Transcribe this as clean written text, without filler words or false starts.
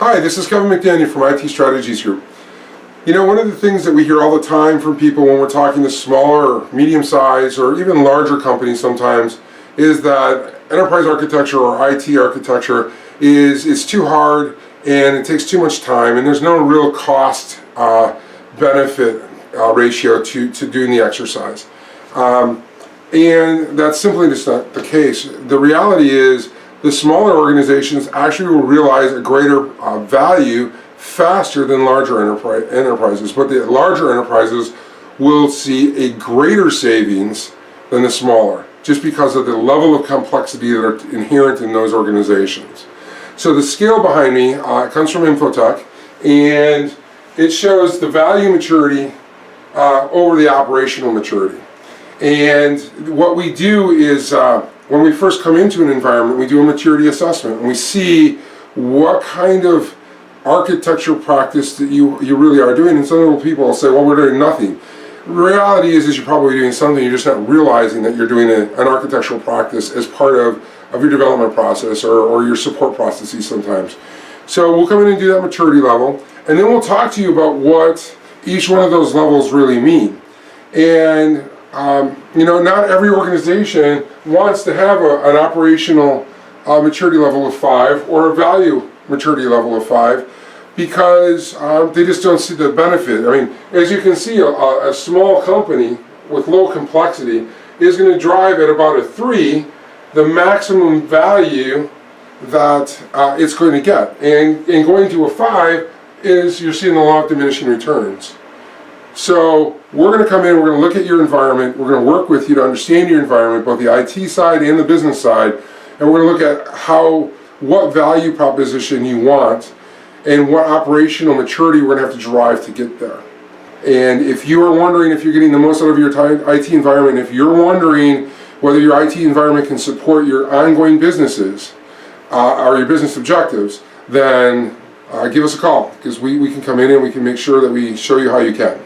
Hi, this is Kevin McDaniel from IT Strategies Group. You know, one of the things that we hear all the time from people when we're talking to smaller or medium-sized or even larger companies sometimes is that enterprise architecture or IT architecture is too hard and it takes too much time and there's no real cost benefit ratio to doing the exercise. And that's simply just not the case. The reality is the smaller organizations actually will realize a greater value faster than larger enterprises, but the larger enterprises will see a greater savings than the smaller, just because of the level of complexity that are inherent in those organizations. So the scale behind me comes from Infotech, and it shows the value maturity over the operational maturity. And what we do is, when we first come into an environment, we do a maturity assessment, and we see what kind of architecture practice that you really are doing. And some people will say, well, we're doing nothing. The reality is you're probably doing something, you're just not realizing that you're doing an architectural practice as part of your development process or your support processes sometimes. So we'll come in and do that maturity level, and then we'll talk to you about what each one of those levels really mean. And you know, not every organization wants to have an operational maturity level of 5 or a value maturity level of 5 because they just don't see the benefit. I mean, as you can see, a small company with low complexity is going to drive at about a 3 the maximum value that it's going to get. And going to a 5 is you're seeing the law of diminishing returns. So we're going to come in, we're going to look at your environment, we're going to work with you to understand your environment, both the IT side and the business side, and we're going to look at what value proposition you want and what operational maturity we're going to have to drive to get there. And if you are wondering if you're getting the most out of your IT environment, if you're wondering whether your IT environment can support your ongoing businesses or your business objectives, then give us a call, because we can come in and we can make sure that we show you how you can.